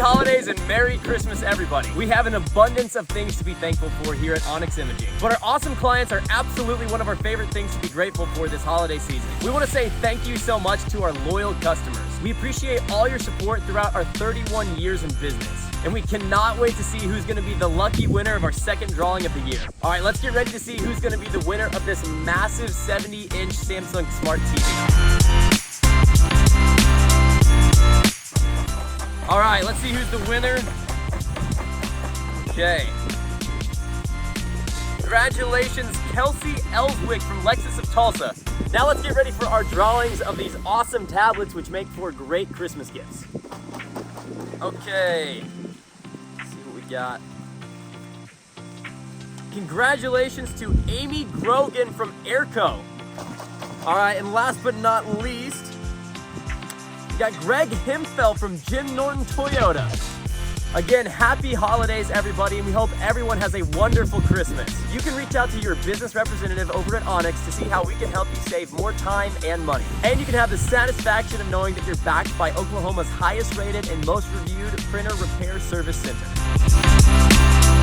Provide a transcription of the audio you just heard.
holidays and Merry Christmas, everybody. We have an abundance of things to be thankful for here at Onyx Imaging. But our awesome clients are absolutely one of our favorite things to be grateful for this holiday season. We want to say thank you so much to our loyal customers. We appreciate all your support throughout our 31 years in business. And we cannot wait to see who's going to be the lucky winner of our second drawing of the year. All right, let's get ready to see who's going to be the winner of this massive 70-inch Samsung Smart TV. All right, let's see who's the winner. Okay. Congratulations, Kelsey Ellswick from Lexus of Tulsa. Now let's get ready for our drawings of these awesome tablets which make for great Christmas gifts. Okay, let's see what we got. Congratulations to Amy Grogan from Airco. All right, and last but not least, we got Greg Himfeld from Jim Norton Toyota. Again, happy holidays, everybody, and we hope everyone has a wonderful Christmas. You can reach out to your business representative over at Onyx to see how we can help you save more time and money. And you can have the satisfaction of knowing that you're backed by Oklahoma's highest rated and most reviewed printer repair service center.